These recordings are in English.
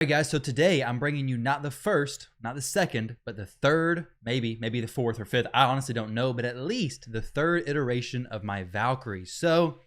Hey guys, so today I'm bringing you not the first, not the second, but the third, maybe the fourth or fifth. I honestly don't know, but at least the third iteration of my Valkyrie. So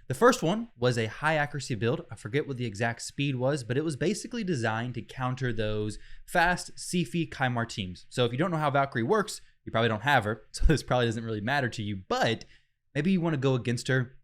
the first one was a high accuracy build. I forget what the exact speed was, but it was basically designed to counter those fast Sifi Kymar teams. So if you don't know how Valkyrie works, you probably don't have her, so this probably doesn't really matter to you, but maybe you want to go against her,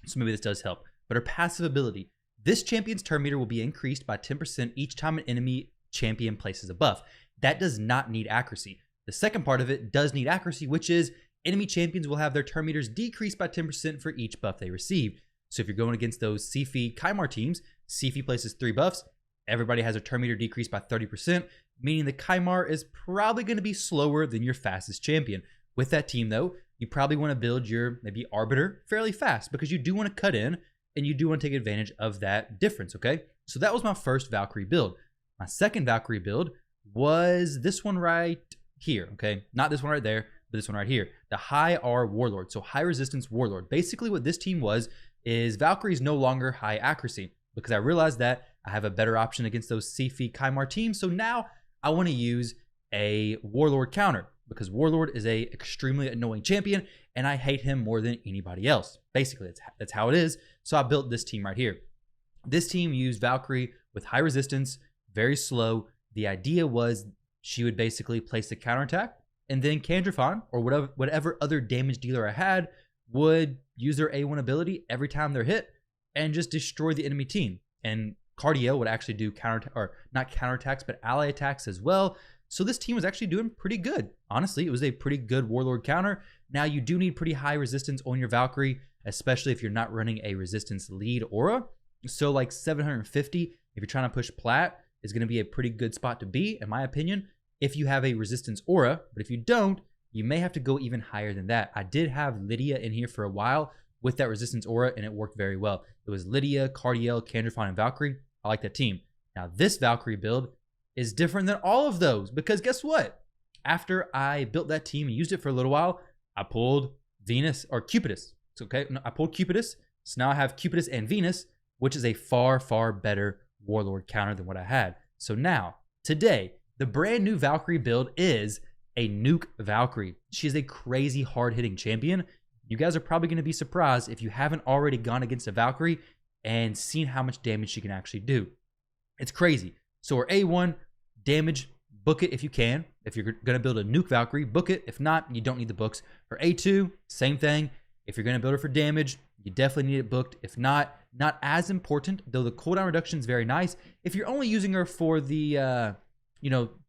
so maybe this does help. But her passive ability, this champion's turn meter will be increased by 10% each time an enemy champion places a buff. That does not need accuracy. The second part of it does need accuracy, which is enemy champions will have their turn meters decreased by 10% for each buff they receive. So if you're going against those Sifi Kymar teams, Sifi places 3 buffs, everybody has a turn meter decreased by 30%, meaning the Kymar is probably going to be slower than your fastest champion. With that team though, you probably want to build your maybe Arbiter fairly fast because you do want to cut in and you do want to take advantage of that difference, okay? So that was my first Valkyrie build. My second Valkyrie build was this one right here, okay? Not this one right there, but this one right here. The High R Warlord, so High Resistance Warlord. Basically what this team was is Valkyrie is no longer high accuracy because I realized that I have a better option against those Sifi Kymar teams. So now I want to use a Warlord counter because Warlord is a extremely annoying champion and I hate him more than anybody else. Basically, that's how it is. So I built this team right here. This team used Valkyrie with high resistance, very slow. The idea was she would basically place the counterattack and then Kandrifon or whatever other damage dealer I had would use their A1 ability every time they're hit and just destroy the enemy team. And Cardio would actually do not counterattacks, but ally attacks as well. So this team was actually doing pretty good. Honestly, it was a pretty good Warlord counter. Now you do need pretty high resistance on your Valkyrie, especially if you're not running a resistance lead aura. So like 750, if you're trying to push plat, is going to be a pretty good spot to be, in my opinion, if you have a resistance aura. But if you don't, you may have to go even higher than that. I did have Lydia in here for a while with that resistance aura, and it worked very well. It was Lydia, Cardiel, Kandrifon, and Valkyrie. I like that team. Now this Valkyrie build is different than all of those because guess what? After I built that team and used it for a little while, I pulled Venus or Cupidus. It's okay. No, I pulled Cupidus. So now I have Cupidus and Venus, which is a far, far better Warlord counter than what I had. So now, today, the brand new Valkyrie build is a Nuke Valkyrie. She is a crazy hard-hitting champion. You guys are probably going to be surprised if you haven't already gone against a Valkyrie and seen how much damage she can actually do. It's crazy. So her A1, damage, book it if you can. If you're going to build a Nuke Valkyrie, book it. If not, you don't need the books. Her A2, same thing. If you're going to build her for damage, you definitely need it booked. If not, not as important, though the cooldown reduction is very nice. If you're only using her for the,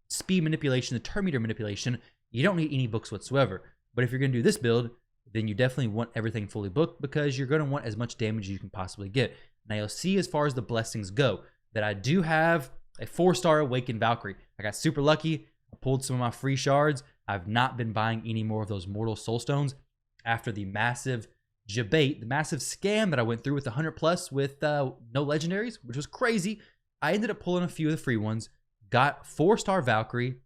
speed manipulation, the turn meter manipulation, you don't need any books whatsoever. But if you're going to do this build, then you definitely want everything fully booked because you're going to want as much damage as you can possibly get. Now you'll see as far as the blessings go that I do have a 4-star Awakened Valkyrie. I got super lucky. I pulled some of my free shards. I've not been buying any more of those Mortal Soul Stones after the massive debate, the massive scam that I went through with 100+ with no legendaries, which was crazy. I ended up pulling a few of the free ones, got 4-star Valkyrie,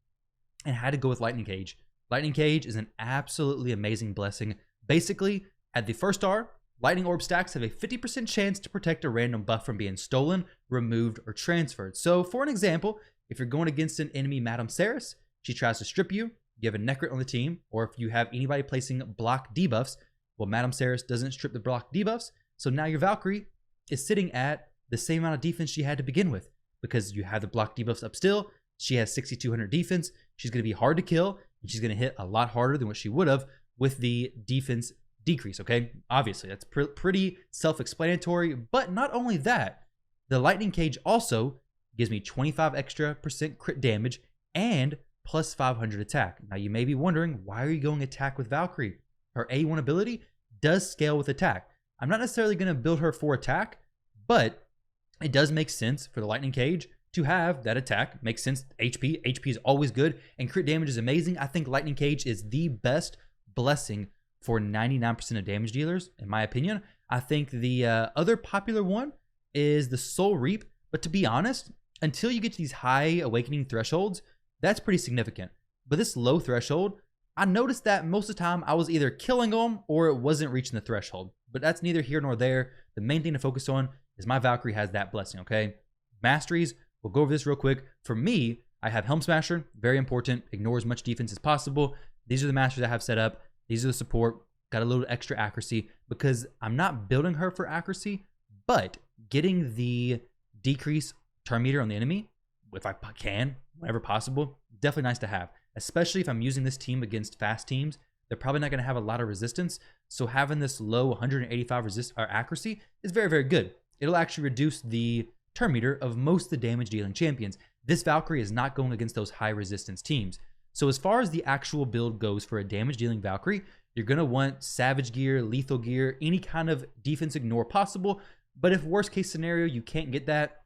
and had to go with Lightning Cage. Lightning Cage is an absolutely amazing blessing. Basically, at the 1st star, Lightning Orb stacks have a 50% chance to protect a random buff from being stolen, removed, or transferred. So for an example, if you're going against an enemy Madame Ceres, she tries to strip you, you have a Necrit on the team, or if you have anybody placing block debuffs, well, Madame Ceres doesn't strip the block debuffs, so now your Valkyrie is sitting at the same amount of defense she had to begin with because you have the block debuffs up still. She has 6,200 defense. She's going to be hard to kill, and she's going to hit a lot harder than what she would have with the defense decrease, okay? Obviously, that's pretty self-explanatory, but not only that, the Lightning Cage also gives me 25% extra crit damage and plus 500 attack. Now, you may be wondering, why are you going attack with Valkyrie? Her A1 ability does scale with attack. I'm not necessarily going to build her for attack, but it does make sense for the Lightning Cage to have that attack. Makes sense. HP is always good, and crit damage is amazing. I think Lightning Cage is the best blessing for 99% of damage dealers, in my opinion. I think the other popular one is the Soul Reap, but to be honest, until you get to these high awakening thresholds, that's pretty significant. But this low threshold, I noticed that most of the time I was either killing them or it wasn't reaching the threshold. But that's neither here nor there. The main thing to focus on is my Valkyrie has that blessing, okay? Masteries We'll go over this real quick. For me, I have Helm Smasher, very important. Ignore as much defense as possible. These are the masters I have set up. These are the support. Got a little extra accuracy because I'm not building her for accuracy, but getting the decrease turn meter on the enemy, if I can, whenever possible, definitely nice to have. Especially if I'm using this team against fast teams, they're probably not going to have a lot of resistance. So having this low 185 accuracy is very, very good. It'll actually reduce the turn meter of most of the damage dealing champions. This Valkyrie is not going against those high resistance teams. So as far as the actual build goes for a damage dealing Valkyrie, you're going to want savage gear, lethal gear, any kind of defense ignore possible. But if worst case scenario, you can't get that,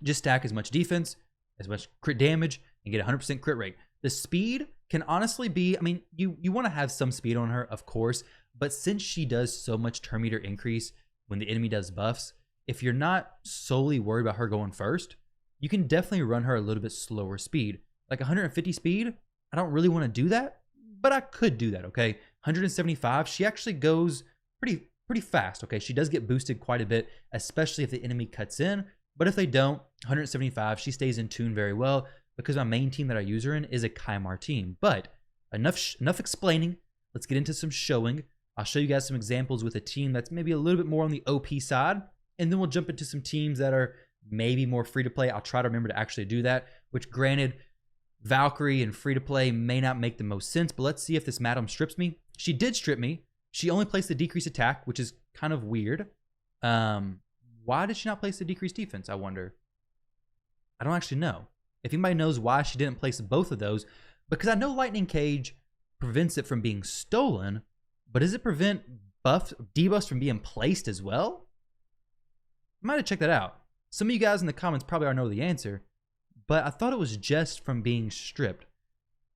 just stack as much defense, as much crit damage, and get 100% crit rate. The speed can honestly be, I mean, you want to have some speed on her, of course, but since she does so much turn meter increase when the enemy does buffs, if you're not solely worried about her going first, you can definitely run her a little bit slower speed. Like 150 speed, I don't really want to do that, but I could do that, okay? 175, she actually goes pretty fast, okay? She does get boosted quite a bit, especially if the enemy cuts in, but if they don't, 175, she stays in tune very well because my main team that I use her in is a Kymar team. But enough explaining, let's get into some showing. I'll show you guys some examples with a team that's maybe a little bit more on the OP side, and then we'll jump into some teams that are maybe more free to play. I'll try to remember to actually do that, which granted, Valkyrie and free to play may not make the most sense, but let's see if this madam strips me. She did strip me. She only placed the decreased attack, which is kind of weird. Why did she not place the decreased defense, I wonder? I don't actually know. If anybody knows why she didn't place both of those, because I know Lightning Cage prevents it from being stolen, but does it prevent debuffs from being placed as well? I might have checked that out. Some of you guys in the comments probably already know the answer, but I thought it was just from being stripped.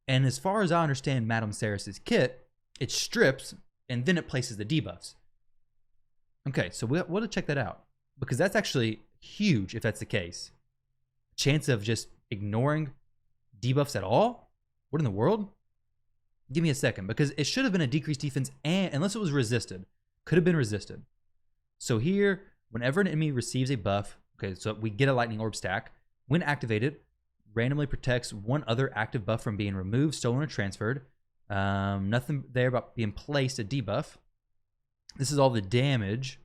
And as far as I understand Madame Ceres's kit, it strips and then it places the debuffs. Okay, so we'll check that out because that's actually huge if that's the case. Chance of just ignoring debuffs at all? What in the world? Give me a second because it should have been a decreased defense and unless it was resisted. Could have been resisted. So here, whenever an enemy receives a buff, okay, so we get a lightning orb stack. When activated, randomly protects one other active buff from being removed, stolen, or transferred. Nothing there about being placed a debuff. This is all the damage.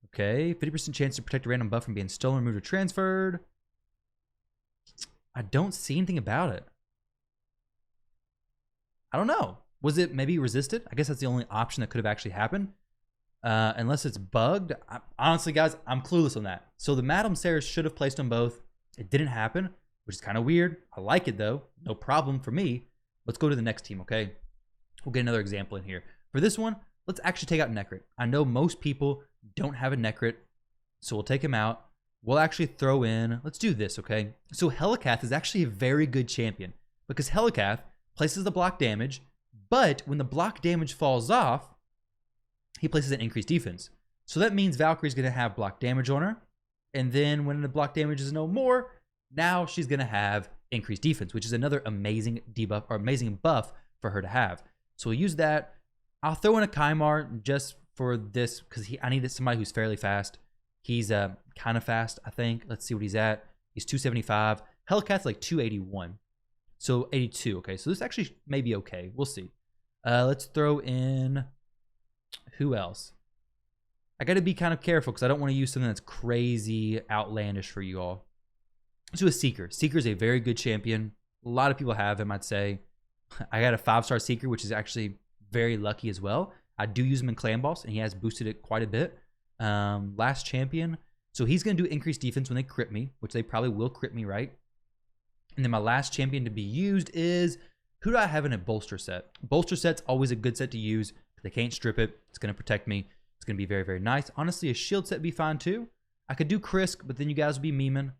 Okay, 50% chance to protect a random buff from being stolen, removed, or transferred. I don't see anything about it. I don't know. Was it maybe resisted? I guess that's the only option that could have actually happened. Unless it's bugged. Honestly, guys, I'm clueless on that. So the Madame Ceres should have placed them both. It didn't happen, which is kind of weird. I like it, though. No problem for me. Let's go to the next team, okay? We'll get another example in here. For this one, let's actually take out Necrit. I know most people don't have a Necrit, so we'll take him out. We'll actually throw in, let's do this, okay? So Helicath is actually a very good champion because Helicath places the block damage, but when the block damage falls off, he places an increased defense. So that means Valkyrie's going to have block damage on her. And then when the block damage is no more, now she's going to have increased defense, which is another amazing debuff or amazing buff for her to have. So we'll use that. I'll throw in a Kymar just for this because I needed somebody who's fairly fast. He's kind of fast, I think. Let's see what he's at. He's 275. Hellcat's like 281. So 82. Okay, so this actually may be okay. We'll see. Let's throw in... Who else? I got to be kind of careful because I don't want to use something that's crazy outlandish for you all. Let's do a Seeker. Seeker is a very good champion. A lot of people have him, I'd say. I got a 5-star Seeker, which is actually very lucky as well. I do use him in Clan Boss, and he has boosted it quite a bit. Last champion. So he's going to do increased defense when they crit me, which they probably will crit me, right? And then my last champion to be used is... Who do I have in a bolster set? Bolster set's always a good set to use. They can't strip it. It's going to protect me. It's going to be very, very nice. Honestly, a shield set would be fine too. I could do Krisk, but then you guys would be memeing.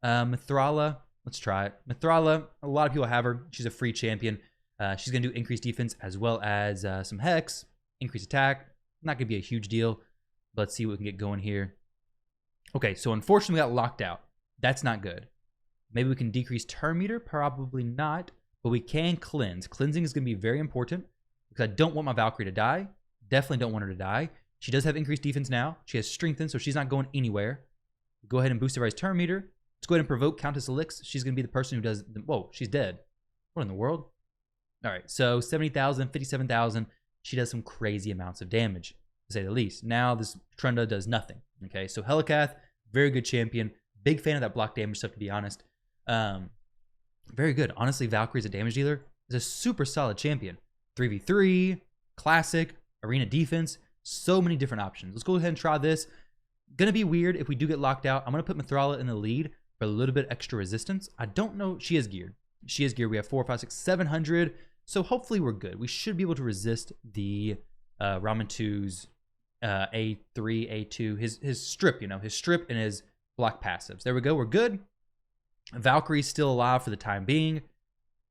Mithrala, let's try it. Mithrala, a lot of people have her. She's a free champion. She's going to do increased defense as well as some Hex, increased attack. Not going to be a huge deal, but let's see what we can get going here. Okay, so unfortunately we got locked out. That's not good. Maybe we can decrease turn meter. Probably not, but we can cleanse. Cleansing is going to be very important. Because I don't want my Valkyrie to die. Definitely don't want her to die. She does have increased defense now. She has strengthened, so she's not going anywhere. Go ahead and boost everybody's turn meter. Let's go ahead and provoke Countess Elix. She's going to be the person who does... Whoa, she's dead. What in the world? All right, so 70,000, 57,000. She does some crazy amounts of damage, to say the least. Now this Trunda does nothing. Okay, so Helicath, very good champion. Big fan of that block damage stuff, to be honest. Very good. Honestly, Valkyrie as a damage dealer is a super solid champion. 3v3, classic, arena defense, so many different options. Let's go ahead and try this. Gonna be weird if we do get locked out. I'm gonna put Mithrala in the lead for a little bit extra resistance. I don't know. She is geared. She is geared. We have 4, 5, 6, 700. So hopefully we're good. We should be able to resist the Ramantu's A3, A2, his strip, you know, his strip and his block passives. There we go. We're good. Valkyrie's still alive for the time being.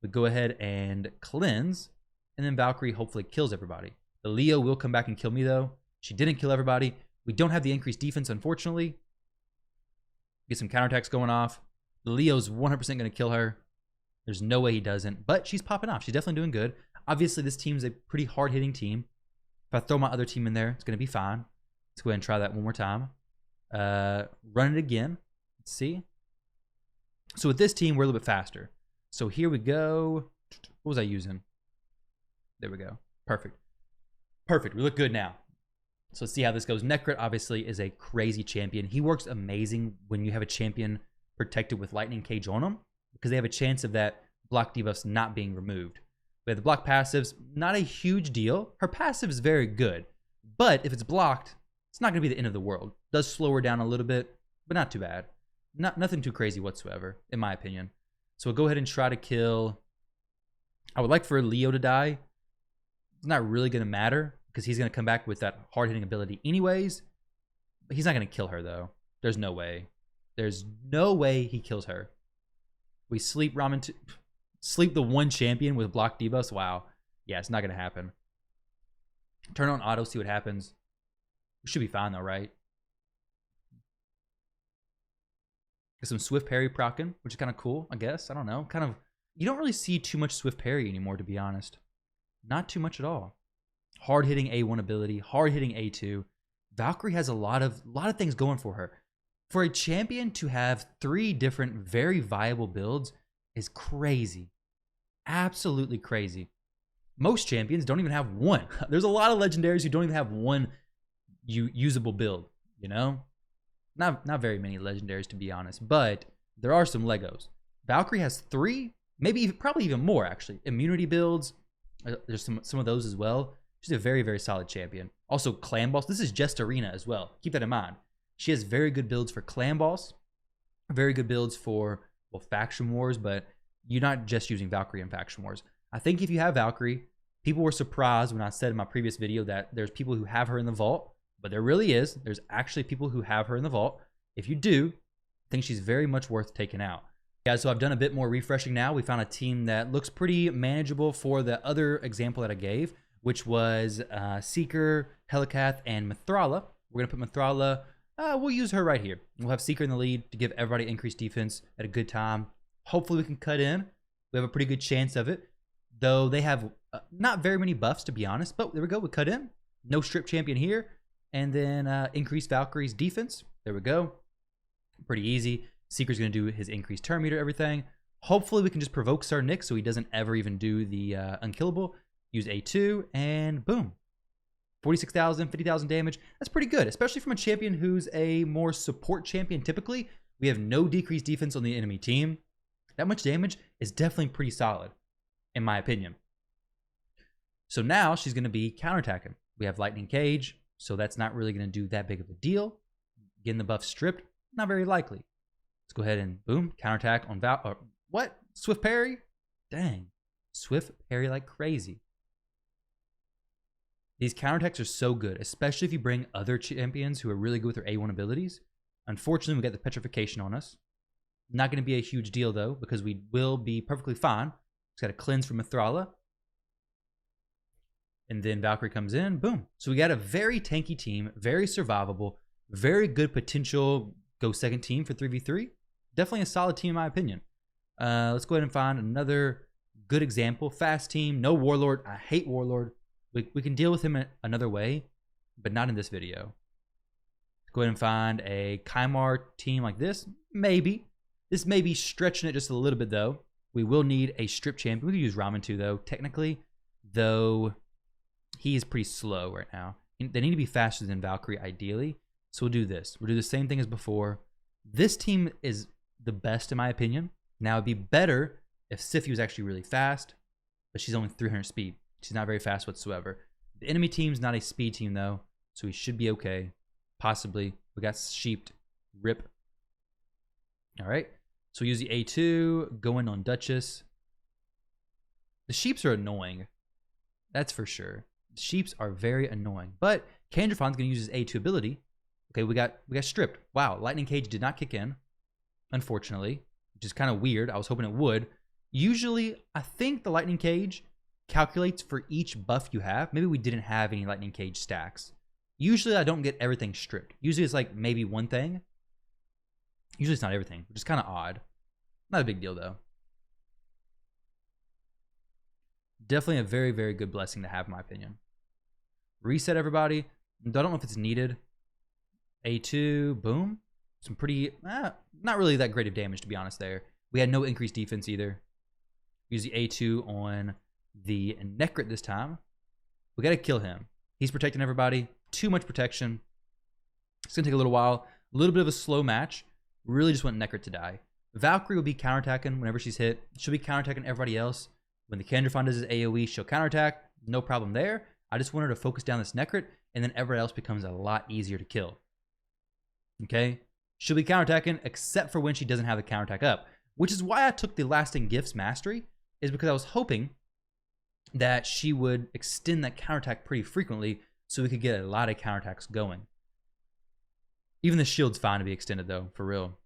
We go ahead and cleanse, and then Valkyrie hopefully kills everybody. The Leo will come back and kill me, though. She didn't kill everybody. We don't have the increased defense, unfortunately. Get some counterattacks going off. The Leo's 100% going to kill her. There's no way he doesn't, but she's popping off. She's definitely doing good. Obviously, this team's a pretty hard-hitting team. If I throw my other team in there, it's going to be fine. Let's go ahead and try that one more time. Run it again. Let's see. So with this team, we're a little bit faster. So here we go. What was I using? There we go. Perfect. Perfect. We look good now. So let's see how this goes. Necrit, obviously, is a crazy champion. He works amazing when you have a champion protected with Lightning Cage on him, because they have a chance of that block debuffs not being removed. We have the block passives, not a huge deal. Her passive is very good, but if it's blocked, it's not going to be the end of the world. It does slow her down a little bit, but not too bad. Nothing too crazy whatsoever, in my opinion. So we'll go ahead and try to kill... I would like for Leo to die. It's not really going to matter, because he's going to come back with that hard-hitting ability anyways. But he's not going to kill her, though. There's no way. There's no way he kills her. We sleep Ramen sleep the one champion with block debuffs. Wow. Yeah, it's not going to happen. Turn on auto, see what happens. We should be fine, though, right? Get some Swift Parry proccing, which is kind of cool, I guess. I don't know. Kind of... You don't really see too much Swift Parry anymore, to be honest. Not too much at all. Hard-hitting A1 ability, hard-hitting A2. Valkyrie has a lot of things going for her. For a champion to have 3 different, very viable builds is crazy. Absolutely crazy. Most champions don't even have one. There's a lot of legendaries who don't even have one usable build, you know? Not very many legendaries, to be honest, but there are some Legos. Valkyrie has 3, probably even more, actually. Immunity builds. There's some of those as well. She's a very, very solid champion. Also, Clan Boss. This is just Arena as well. Keep that in mind. She has very good builds for Clan Boss. Very good builds for, well, Faction Wars, but you're not just using Valkyrie in Faction Wars. I think if you have Valkyrie, people were surprised when I said in my previous video that there's people who have her in the vault, but there really is. There's actually people who have her in the vault. If you do, I think she's very much worth taking out. Yeah, so I've done a bit more refreshing now. We found a team that looks pretty manageable for the other example that I gave, which was Seeker, Helicath, and Mithrala. We're going to put Mithrala, we'll use her right here. We'll have Seeker in the lead to give everybody increased defense at a good time. Hopefully we can cut in. We have a pretty good chance of it, though they have not very many buffs, to be honest, but there we go. We cut in. No strip champion here. And then increase Valkyrie's defense. There we go. Pretty easy. Seeker's going to do his increased turn meter, everything. Hopefully we can just provoke Sir Nick so he doesn't ever even do the unkillable. Use A2, and boom. 46,000, 50,000 damage. That's pretty good, especially from a champion who's a more support champion typically. We have no decreased defense on the enemy team. That much damage is definitely pretty solid, in my opinion. So now she's going to be counterattacking. We have Lightning Cage, so that's not really going to do that big of a deal. Getting the buff stripped, not very likely. Let's go ahead and boom, counterattack on what? Swift Parry? Dang. Swift Parry like crazy. These counterattacks are so good, especially if you bring other champions who are really good with their A1 abilities. Unfortunately, we got the petrification on us. Not going to be a huge deal, though, because we will be perfectly fine. Just got to cleanse from Mithrala. And then Valkyrie comes in. Boom. So we got a very tanky team, very survivable, very good potential go second team for 3v3. Definitely a solid team, in my opinion. Let's go ahead and find another good example. Fast team, no Warlord. I hate Warlord. We can deal with him another way, but not in this video. Go ahead and find a Kymar team like this. Maybe. This may be stretching it just a little bit, though. We will need a strip champion. We could use Ramen too, though, technically, though he is pretty slow right now. They need to be faster than Valkyrie, ideally. So we'll do this. We'll do the same thing as before. This team is the best, in my opinion. Now, it'd be better if Sify was actually really fast, but she's only 300 speed. She's not very fast whatsoever. The enemy team's not a speed team, though, so we should be okay. Possibly. We got sheeped. Rip. All right. So we use the A2, going on Duchess. The sheeps are annoying. That's for sure. The sheeps are very annoying. But Kandrafon's going to use his A2 ability. Okay, we got stripped. Wow, Lightning Cage did not kick in, unfortunately, which is kind of weird. I was hoping it would. Usually, I think the Lightning Cage calculates for each buff you have. Maybe we didn't have any Lightning Cage stacks. Usually, I don't get everything stripped. Usually, it's like maybe one thing. Usually, it's not everything, which is kind of odd. Not a big deal, though. Definitely a very, very good blessing to have, in my opinion. Reset, everybody. I don't know if it's needed. A2, boom. Some pretty, not really that great of damage, to be honest, there. We had no increased defense either. Use the A2 on the Necrit this time. We got to kill him. He's protecting everybody. Too much protection. It's going to take a little while. A little bit of a slow match. Really just want Necrit to die. Valkyrie will be counterattacking whenever she's hit. She'll be counterattacking everybody else. When the Kandrafon does his AoE, she'll counterattack. No problem there. I just want her to focus down this Necrit, and then everybody else becomes a lot easier to kill. Okay? She'll be counterattacking, except for when she doesn't have the counterattack up. Which is why I took the Lasting Gifts Mastery, is because I was hoping that she would extend that counterattack pretty frequently, so we could get a lot of counterattacks going. Even the shield's fine to be extended, though, for real.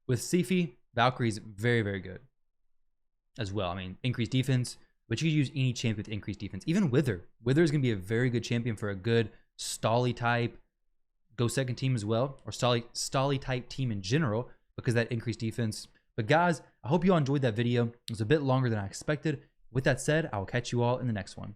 With Sify, Valkyrie's very, very good as well. I mean, increased defense, but you can use any champion with increased defense. Even Wither. Wither is going to be a very good champion for a good Stally type go second team as well, or Stally type team in general, because that increased defense. But guys, I hope you all enjoyed that video. It was a bit longer than I expected. With that said, I will catch you all in the next one.